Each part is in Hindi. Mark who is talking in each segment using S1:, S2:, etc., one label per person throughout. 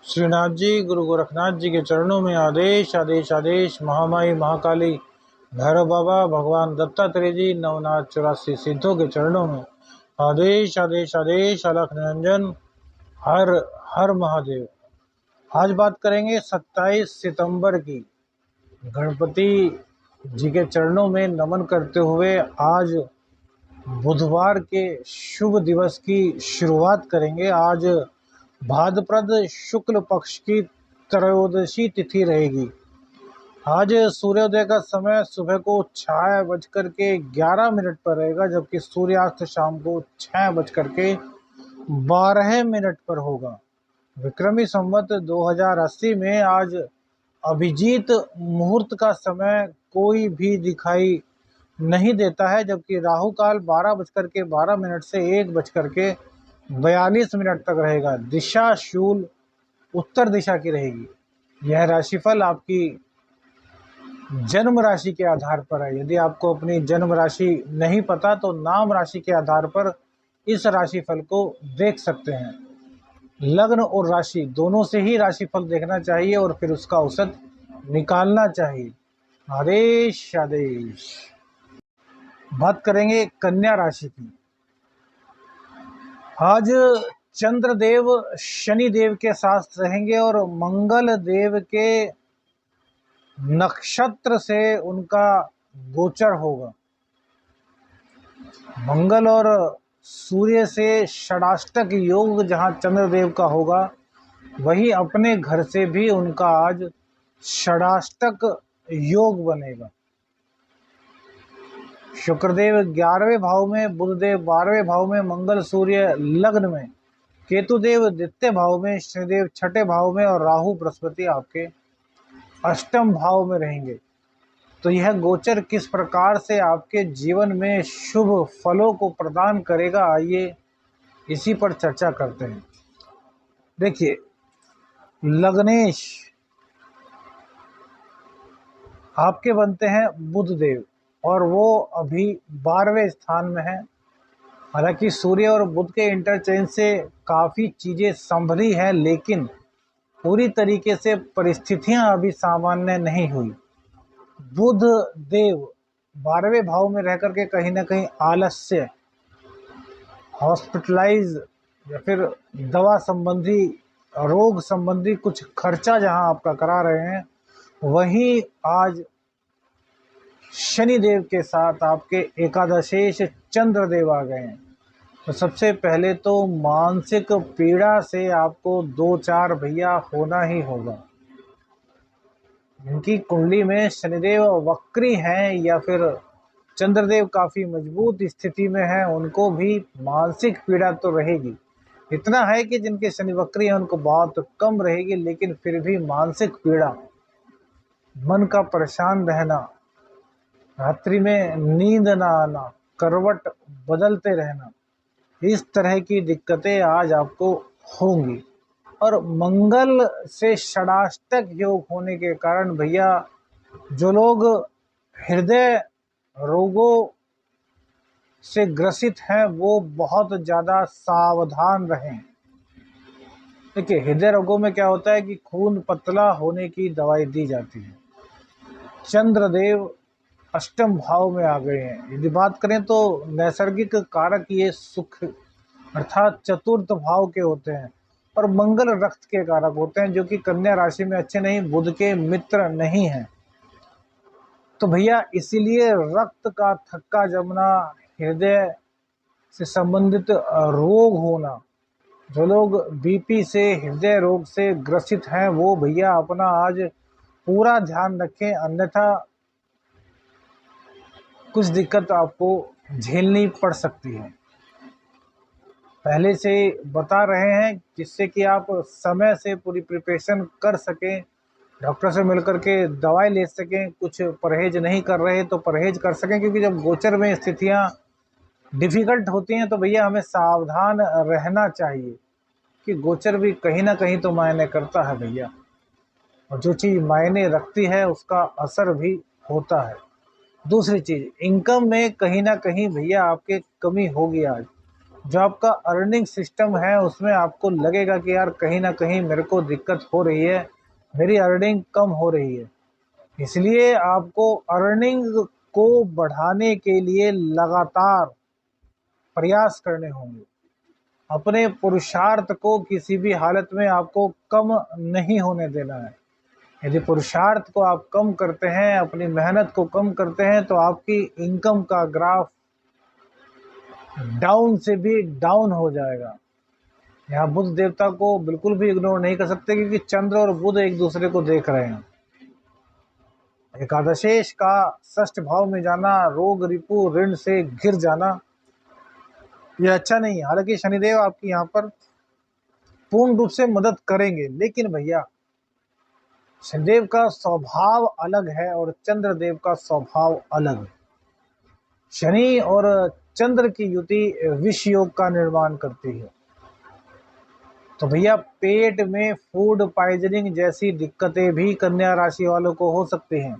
S1: श्रीनाथ जी, गुरु गोरखनाथ जी के चरणों में आदेश आदेश आदेश। महामाई महाकाली भैरव बाबा, भगवान दत्तात्रेय जी, नवनाथ 84 सिद्धों के चरणों में आदेश आदेश आदेश। अलख निरंजन, हर हर महादेव। आज बात करेंगे 27 सितंबर की। गणपति जी के चरणों में नमन करते हुए आज बुधवार के शुभ दिवस की शुरुआत करेंगे। आज भाद्रपद शुक्ल पक्ष की त्रयोदशी तिथि रहेगी। आज सूर्योदय का समय सुबह को 6:11 पर रहेगा, जबकि सूर्यास्त शाम को 6:12 पर होगा। विक्रमी संवत 2080 में आज अभिजीत मुहूर्त का समय कोई भी दिखाई नहीं देता है, जबकि राहु काल 12:12 से 1:42 तक रहेगा। दिशा शूल उत्तर दिशा की रहेगी। यह राशिफल आपकी जन्म राशि के आधार पर है। यदि आपको अपनी जन्म राशि नहीं पता तो नाम राशि के आधार पर इस राशिफल को देख सकते हैं। लग्न और राशि दोनों से ही राशिफल देखना चाहिए और फिर उसका औसत निकालना चाहिए। आदेश आदेश। बात करेंगे कन्या राशि की। आज चंद्रदेव शनि देव के साथ रहेंगे और मंगल देव के नक्षत्र से उनका गोचर होगा। मंगल और सूर्य से षडाष्टक योग जहां चंद्रदेव का होगा, वही अपने घर से भी उनका आज षडाष्टक योग बनेगा। शुक्रदेव 11वें भाव में, बुधदेव 12वें भाव में, मंगल सूर्य लग्न में, केतुदेव द्वितीय भाव में, शनिदेव छठे भाव में और राहु बृहस्पति आपके अष्टम भाव में रहेंगे। तो यह गोचर किस प्रकार से आपके जीवन में शुभ फलों को प्रदान करेगा, आइए इसी पर चर्चा करते हैं। देखिए, लग्नेश आपके बनते हैं बुधदेव और वो अभी 12वें स्थान में है। हालांकि सूर्य और बुध के इंटरचेंज से काफ़ी चीज़ें संभली हैं, लेकिन पूरी तरीके से परिस्थितियां अभी सामान्य नहीं हुई। बुध देव 12वें भाव में रह करके कहीं ना कहीं आलस्य, हॉस्पिटलाइज या फिर दवा संबंधी, रोग संबंधी कुछ खर्चा जहां आपका करा रहे हैं, वहीं आज शनिदेव के साथ आपके एकादशेश चंद्रदेव आ गए हैं। तो सबसे पहले तो मानसिक पीड़ा से आपको 2-4 भैया होना ही होगा। जिनकी कुंडली में शनिदेव वक्री हैं या फिर चंद्रदेव काफ़ी मजबूत स्थिति में है, उनको भी मानसिक पीड़ा तो रहेगी। इतना है कि जिनके शनि वक्री हैं उनको बहुत कम रहेगी, लेकिन फिर भी मानसिक पीड़ा, मन का परेशान रहना, रात्रि में नींद ना आना, करवट बदलते रहना, इस तरह की दिक्कतें आज आपको होंगी। और मंगल से षडाष्टक योग होने के कारण भैया, जो लोग हृदय रोगों से ग्रसित हैं वो बहुत ज़्यादा सावधान रहें। देखिए, हृदय रोगों में क्या होता है कि खून पतला होने की दवाई दी जाती है। चंद्रदेव अष्टम भाव में आ गए हैं। यदि बात करें तो नैसर्गिक कारक ये सुख अर्थात चतुर्थ भाव के होते हैं और मंगल रक्त के कारक होते हैं, जो कि कन्या राशि में अच्छे नहीं, बुध के मित्र नहीं हैं। तो भैया इसीलिए रक्त का थक्का जमना, हृदय से संबंधित रोग होना, जो लोग बीपी से, हृदय रोग से ग्रसित हैं, वो भैया अपना आज पूरा ध्यान रखें, अन्यथा कुछ दिक्कत आपको झेलनी पड़ सकती है। पहले से बता रहे हैं जिससे कि आप समय से पूरी प्रिपरेशन कर सकें, डॉक्टर से मिलकर के दवाई ले सकें, कुछ परहेज नहीं कर रहे तो परहेज कर सकें, क्योंकि जब गोचर में स्थितियां डिफ़िकल्ट होती हैं तो भैया हमें सावधान रहना चाहिए कि गोचर भी कहीं ना कहीं तो मायने करता है भैया, और जो चीज़ मायने रखती है उसका असर भी होता है। दूसरी चीज़, इनकम में कहीं ना कहीं भैया आपके कमी होगी आज। जो आपका अर्निंग सिस्टम है उसमें आपको लगेगा कि यार कहीं ना कहीं मेरे को दिक्कत हो रही है, मेरी अर्निंग कम हो रही है। इसलिए आपको अर्निंग को बढ़ाने के लिए लगातार प्रयास करने होंगे। अपने पुरुषार्थ को किसी भी हालत में आपको कम नहीं होने देना है। यदि पुरुषार्थ को आप कम करते हैं, अपनी मेहनत को कम करते हैं, तो आपकी इनकम का ग्राफ डाउन से भी डाउन हो जाएगा। यहाँ बुध देवता को बिल्कुल भी इग्नोर नहीं कर सकते, क्योंकि चंद्र और बुध एक दूसरे को देख रहे हैं। एकादशेष का षष्ठ भाव में जाना, रोग रिपु ऋण से घिर जाना, यह अच्छा नहीं है। हालांकि शनिदेव आपकी यहाँ पर पूर्ण रूप से मदद करेंगे, लेकिन भैया शनिदेव का स्वभाव अलग है और चंद्रदेव का स्वभाव अलग है। शनि और चंद्र की युति विष योग का निर्माण करती है। तो भैया पेट में फूड पॉइजनिंग जैसी दिक्कतें भी कन्या राशि वालों को हो सकती हैं।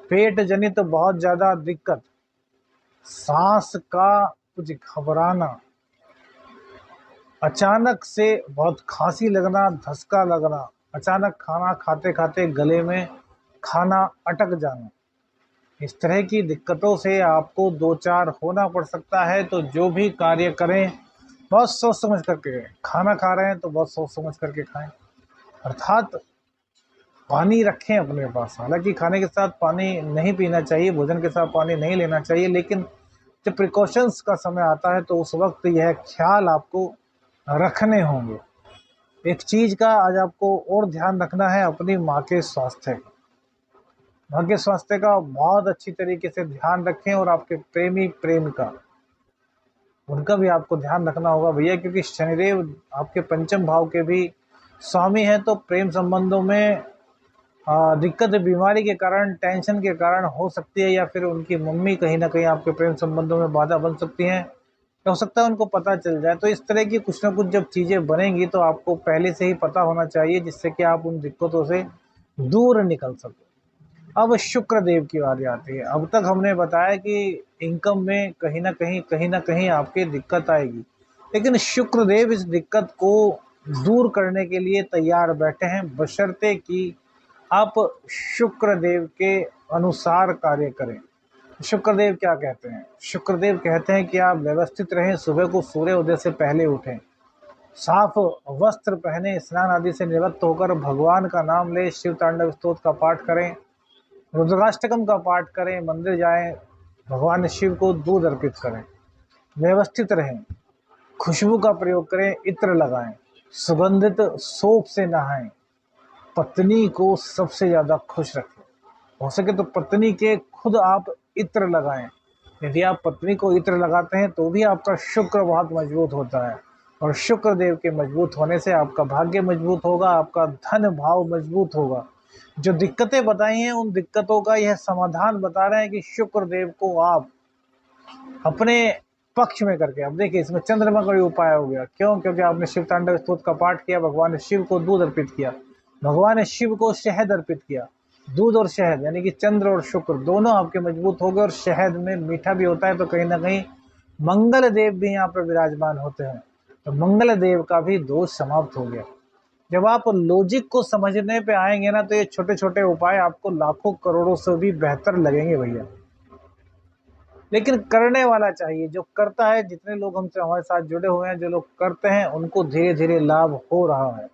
S1: पेट जनित बहुत ज़्यादा दिक्कत, सांस का कुछ घबराना, अचानक से बहुत खांसी लगना, धसका लगना, अचानक खाना खाते खाते गले में खाना अटक जाना, इस तरह की दिक्कतों से आपको दो चार होना पड़ सकता है। तो जो भी कार्य करें बहुत सोच समझ करके करें। खाना खा रहे हैं तो बहुत सोच समझ करके खाएं, अर्थात पानी रखें अपने पास। हालांकि खाने के साथ पानी नहीं पीना चाहिए, भोजन के साथ पानी नहीं लेना चाहिए, लेकिन जब प्रिकॉशंस का समय आता है तो उस वक्त यह ख्याल आपको रखने होंगे। एक चीज़ का आज आपको और ध्यान रखना है, अपनी माँ के स्वास्थ्य का। माँ के स्वास्थ्य का बहुत अच्छी तरीके से ध्यान रखें, और आपके प्रेमी प्रेमिका, उनका भी आपको ध्यान रखना होगा भैया, क्योंकि शनिदेव आपके पंचम भाव के भी स्वामी हैं। तो प्रेम संबंधों में दिक्कत बीमारी के कारण, टेंशन के कारण हो सकती है, या फिर उनकी मम्मी कहीं ना कहीं आपके प्रेम संबंधों में बाधा बन सकती हैं। हो सकता है उनको पता चल जाए। तो इस तरह की कुछ ना कुछ जब चीज़ें बनेंगी तो आपको पहले से ही पता होना चाहिए, जिससे कि आप उन दिक्कतों से दूर निकल सको। अब शुक्र देव की बारी आती है। अब तक हमने बताया कि इनकम में कहीं ना कहीं आपके दिक्कत आएगी, लेकिन शुक्र देव इस दिक्कत को दूर करने के लिए तैयार बैठे हैं, बशर्ते कि आप शुक्र देव के अनुसार कार्य करें। शुक्रदेव क्या कहते हैं? शुक्रदेव कहते हैं कि आप व्यवस्थित रहें, सुबह को सूर्य उदय से पहले उठें, साफ वस्त्र पहने, स्नान आदि से निवृत्त होकर भगवान का नाम ले, शिव तांडव स्तोत्र का पाठ करें, रुद्राष्टकम का पाठ करें, मंदिर जाएं, भगवान शिव को दूध अर्पित करें, व्यवस्थित रहें, खुशबू का प्रयोग करें, इत्र लगाएं, सुगंधित सोप से नहाएं, पत्नी को सबसे ज़्यादा खुश रखें। हो सके तो पत्नी के खुद आप इत्र लगाएं। यदि आप पत्नी को इत्र लगाते हैं तो भी आपका शुक्र बहुत मजबूत होता है, और शुक्र देव के मजबूत होने से आपका भाग्य मजबूत होगा, आपका धन भाव मजबूत होगा। जो दिक्कतें बताई हैं उन दिक्कतों का यह समाधान बता रहे हैं कि शुक्र देव को आप अपने पक्ष में करके, अब देखिए इसमें चंद्रमा का भी उपाय हो गया। क्यों? क्योंकि आपने शिव तांडव स्तोत्र का पाठ किया, भगवान शिव को दूध अर्पित किया, भगवान शिव को शहद अर्पित किया। दूध और शहद यानी कि चंद्र और शुक्र दोनों आपके मजबूत हो गए, और शहद में मीठा भी होता है, तो कहीं ना कहीं मंगल देव भी यहाँ पर विराजमान होते हैं, तो मंगल देव का भी दोष समाप्त हो गया। जब आप लॉजिक को समझने पे आएंगे ना, तो ये छोटे छोटे उपाय आपको लाखों करोड़ों से भी बेहतर लगेंगे भैया। लेकिन करने वाला चाहिए, जो करता है। जितने लोग हमसे हमारे साथ जुड़े हुए हैं, जो लोग करते हैं, उनको धीरे धीरे लाभ हो रहा है।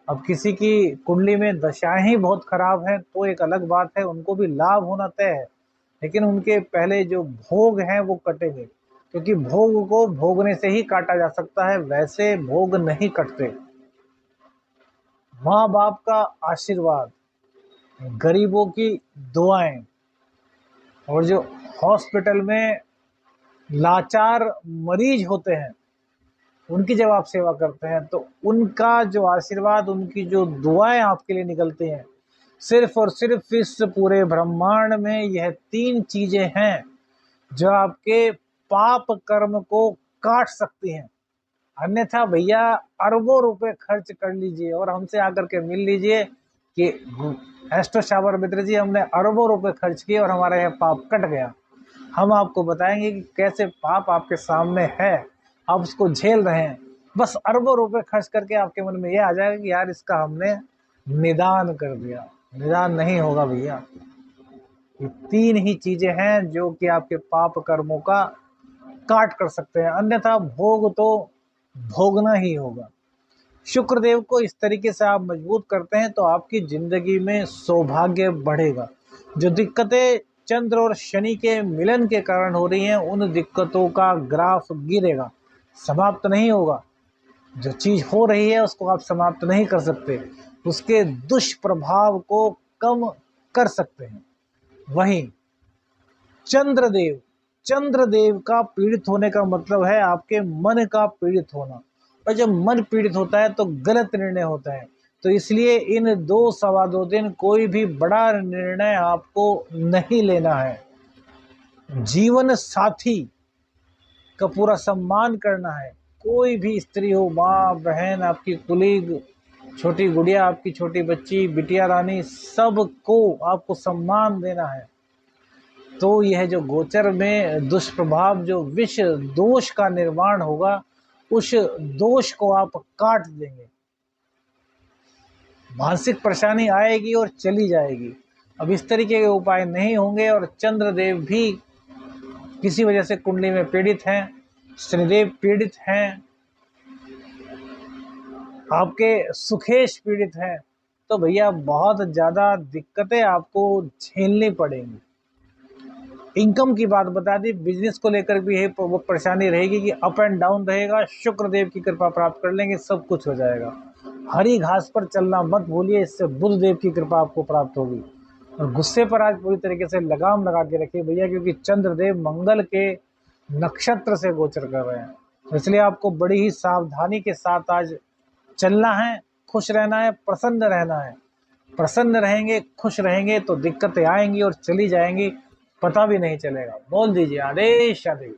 S1: अब किसी की कुंडली में दशाएं ही बहुत खराब हैं तो एक अलग बात है, उनको भी लाभ होना तय है, लेकिन उनके पहले जो भोग हैं वो कटेंगे, क्योंकि भोग को भोगने से ही काटा जा सकता है, वैसे भोग नहीं कटते। माँ बाप का आशीर्वाद, गरीबों की दुआएं, और जो हॉस्पिटल में लाचार मरीज होते हैं उनकी जब आप सेवा करते हैं, तो उनका जो आशीर्वाद, उनकी जो दुआएं आपके लिए निकलती हैं, सिर्फ और सिर्फ इस पूरे ब्रह्मांड में यह तीन चीजें हैं जो आपके पाप कर्म को काट सकती हैं। अन्यथा भैया अरबों रुपए खर्च कर लीजिए और हमसे आकर के मिल लीजिए कि एस्ट्रो शावर मित्र जी, हमने अरबों रुपए खर्च किए और हमारा यह पाप कट गया। हम आपको बताएंगे कि कैसे पाप आपके सामने है, आप उसको झेल रहे हैं, बस अरबों रुपए खर्च करके आपके मन में ये आ जाएगा कि यार इसका हमने निदान कर दिया। निदान नहीं होगा भैया। ये तीन ही चीजें हैं जो कि आपके पाप कर्मों का काट कर सकते हैं, अन्यथा भोग तो भोगना ही होगा। शुक्रदेव को इस तरीके से आप मजबूत करते हैं तो आपकी जिंदगी में सौभाग्य बढ़ेगा। जो दिक्कतें चंद्र और शनि के मिलन के कारण हो रही हैं, उन दिक्कतों का ग्राफ गिरेगा, समाप्त नहीं होगा। जो चीज हो रही है उसको आप समाप्त नहीं कर सकते, उसके दुष्प्रभाव को कम कर सकते हैं। वहीं चंद्रदेव, चंद्रदेव का पीड़ित होने का मतलब है आपके मन का पीड़ित होना, और जब मन पीड़ित होता है तो गलत निर्णय होता है। तो इसलिए इन 2 सवा 2 दिन कोई भी बड़ा निर्णय आपको नहीं लेना है। जीवन साथी का पूरा सम्मान करना है, कोई भी स्त्री हो, माँ बहन, आपकी कुलीग, छोटी गुड़िया, आपकी छोटी बच्ची, बिटिया रानी, सबको आपको सम्मान देना है। तो यह जो गोचर में दुष्प्रभाव, जो विष दोष का निर्माण होगा, उस दोष को आप काट देंगे। मानसिक परेशानी आएगी और चली जाएगी। अब इस तरीके के उपाय नहीं होंगे और चंद्रदेव भी किसी वजह से कुंडली में पीड़ित हैं, शनिदेव पीड़ित हैं, आपके सुखेश पीड़ित हैं, तो भैया बहुत ज़्यादा दिक्कतें आपको झेलनी पड़ेंगी। इनकम की बात बता दी, बिजनेस को लेकर भी है वो परेशानी रहेगी कि अप एंड डाउन रहेगा। शुक्रदेव की कृपा प्राप्त कर लेंगे, सब कुछ हो जाएगा। हरी घास पर चलना मत भूलिए, इससे बुधदेव की कृपा आपको प्राप्त होगी। और गुस्से पर आज पूरी तरीके से लगाम लगा के रखिए भैया, क्योंकि चंद्रदेव मंगल के नक्षत्र से गोचर कर रहे हैं। तो इसलिए आपको बड़ी ही सावधानी के साथ आज चलना है, खुश रहना है, प्रसन्न रहना है। प्रसन्न रहेंगे, खुश रहेंगे तो दिक्कतें आएंगी और चली जाएंगी, पता भी नहीं चलेगा। बोल दीजिए आदेश आदेश।